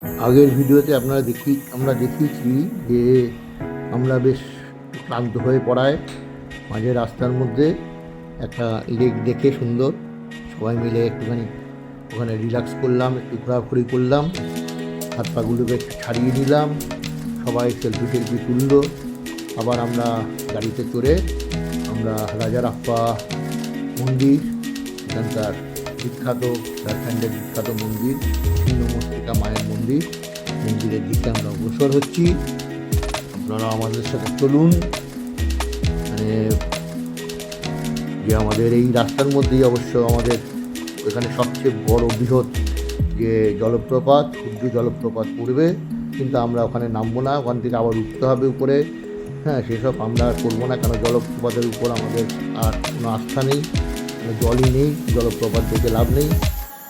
আগের ভিডিওতে আমরা দেখিয়েছি যে আমরা বেশ ক্লান্ত হয়ে পড়ায় মাঝে রাস্তার মধ্যে একটা লেক দেখে সুন্দর সবাই মিলে একটুখানি ওখানে রিল্যাক্স করলাম, একটু ঘোরাঘুরি করলাম, হাত পাগুলোকে একটু ছাড়িয়ে নিলাম, সবাই সেলফি তুললো। আবার আমরা গাড়িতে চড়ে আমরা রাজারাপ্পা মন্দির, এখানকার বিখ্যাত ঝাড়খণ্ডের বিখ্যাত মন্দির ছিন্নমস্তিকা মায়ের মন্দিরের দিকে আমরা অগ্রসর হচ্ছি। আপনারা আমাদের সাথে চলুন। মানে যে আমাদের এই রাস্তার মধ্যেই অবশ্য আমাদের এখানে সবচেয়ে বড় বৃহৎ যে জলপ্রপাত, সূর্য জলপ্রপাত পড়বে, কিন্তু আমরা ওখানে নামবো না, ওখান থেকে আবার উঠতে হবে উপরে। হ্যাঁ, সেসব আমরা করবো না, কারণ জলপ্রপাতের উপর আমাদের আর কোনো আস্থা নেই, জলই নেই, জলপ্রপাত দেখে লাভ নেই,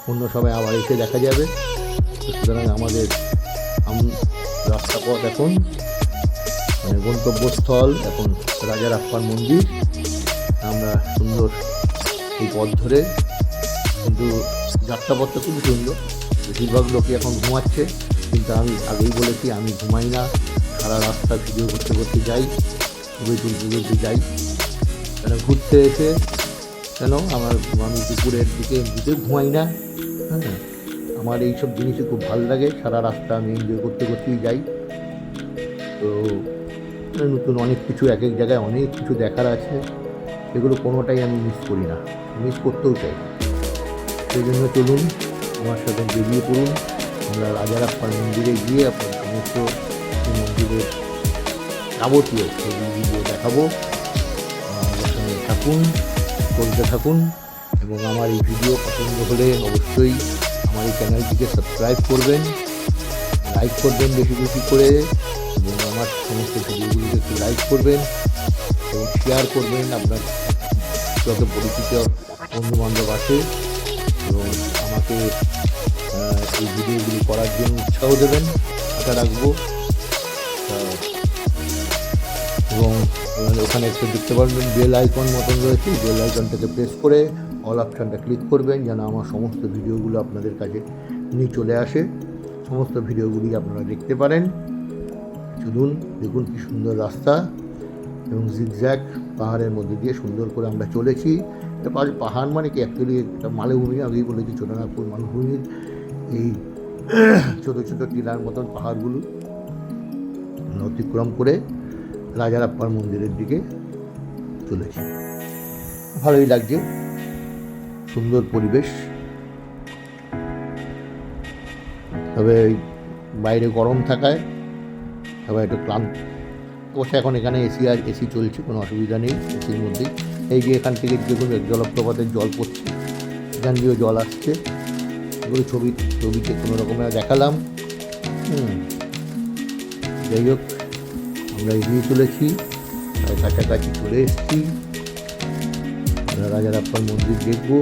অন্য সময় আবার এসে দেখা যাবে। সুতরাং আমাদের রাস্তাপথ এখন গন্তব্যস্থল এখন রাজারাপ্পার মন্দির। আমরা সুন্দর এই পথ ধরে, কিন্তু যাত্রাপথটা খুবই সুন্দর। বেশিরভাগ লোকই এখন ঘুমাচ্ছে, কিন্তু আমি আগেই বলেছি আমি ঘুমাই না, সারা রাস্তা ভিডিও করতে যাই, ছবি তুলতে যাই। কেন ঘুরতে এসে আমি দুপুরের দিকে এমনিতে ঘুমাই না। হ্যাঁ, আমার এইসব জিনিসই খুব ভালো লাগে, সারা রাস্তা আমি এনজয় করতেই যাই। তো নতুন অনেক কিছু, এক এক জায়গায় অনেক কিছু দেখার আছে, সেগুলো কোনোটাই আমি মিস করি না, মিস করতেও চাই। সেই জন্য চলুন আমার সাথে বেরিয়ে পড়ুন। আমরা রাজারাপ্পার মন্দিরে গিয়ে আপনার সমস্ত মন্দিরের যাবতীয় ভিডিও দেখাবো। আমার সঙ্গে থাকুন, চলতে থাকুন, এবং আমার এই ভিডিও পছন্দ হলে অবশ্যই আমার এই চ্যানেলটিকে সাবস্ক্রাইব করবেন, লাইক করবেন বেশি করে, এবং আমার সমস্ত ভিডিওগুলিকে একটু লাইক করবেন এবং শেয়ার করবেন আপনার যত পরিচিত বন্ধুবান্ধব আছে, এবং আমাকে এই ভিডিওগুলি করার জন্য উৎসাহ দেবেন, আশা রাখবো। এবং ওখানে একটু দেখতে পারবেন বেল আইকন মতন রয়েছে, বেল আইকনটাকে প্রেস করে অল অপশানটা ক্লিক করবেন, যেন আমার সমস্ত ভিডিওগুলো আপনাদের কাছে নিয়ে চলে আসে, সমস্ত ভিডিওগুলি আপনারা দেখতে পারেন। চলুন, দেখুন কি সুন্দর রাস্তা, এবং জিগজ্যাগ পাহাড়ের মধ্যে দিয়ে সুন্দর করে আমরা চলেছি। পাহাড় মানে কি, অ্যাকচুয়ালি একটা মালভূমি, আগেই বলেছি ছোটনাগপুর মালভূমির এই ছোটো ছোটো টিলার মতন পাহাড়গুলো অতিক্রম করে রাজারাপ্পার মন্দিরের দিকে চলেছি। ভালোই লাগছে, সুন্দর পরিবেশ। তবে বাইরে গরম থাকায় সবাই একটু ক্লান্ত। অবশ্য এখন এখানে এসি চলছে, কোনো অসুবিধা নেই এসির মধ্যেই। এই যে এখান থেকে দেখুন জলপ্রপাতের জল পড়ছে, এখান দিয়েও জল আসছে, এগুলো ছবিতে কোনো রকমে দেখালাম। যাই হোক, আমরা এগিয়ে চলেছি, কাছাকাছি চলে এসেছি। আমরা রাজারাপ্পার মন্দির দেখবো,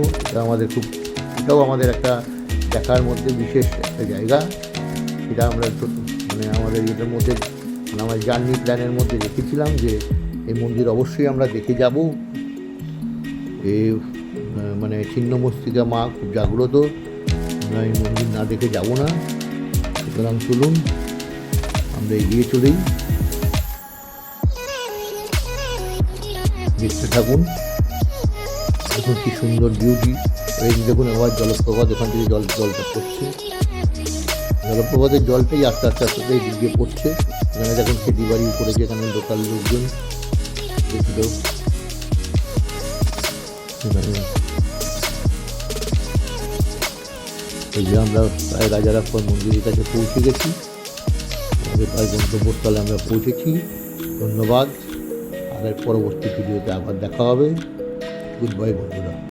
এটাও আমাদের একটা দেখার মধ্যে বিশেষ একটা জায়গা। এটা আমরা আমাদের এটার মধ্যে আমার জার্নি প্ল্যানের মধ্যে রেখেছিলাম যে এই মন্দির অবশ্যই আমরা দেখে যাব। ছিন্নমস্তিকা মা খুব জাগ্রত, আমরা এই মন্দির না দেখে যাব না। সুতরাং চলুন আমরা এগিয়ে চলেই, দেখতে থাকুন। দেখুন কি সুন্দর বিউটি। এই দেখুন আবার জলপ্রপাত, ওখান থেকে জলটা পড়ছে, জলপ্রপাতের জলটাই আস্তে আস্তে এই দিক দিয়ে পড়ছে। এখানে দেখুন খেতে বাড়ি করেছে, এখানে লোকাল লোকজন দেখছিল। এই যে আমরা প্রায় রাজারাপ্পার মন্দিরের কাছে পৌঁছে গেছি, আমাদের প্রায় গন্তব্যস্থলে আমরা পৌঁছেছি। ধন্যবাদ, আর পরবর্তী ভিডিওতে আবার দেখা হবে। গুড বাই বন্ধুরা।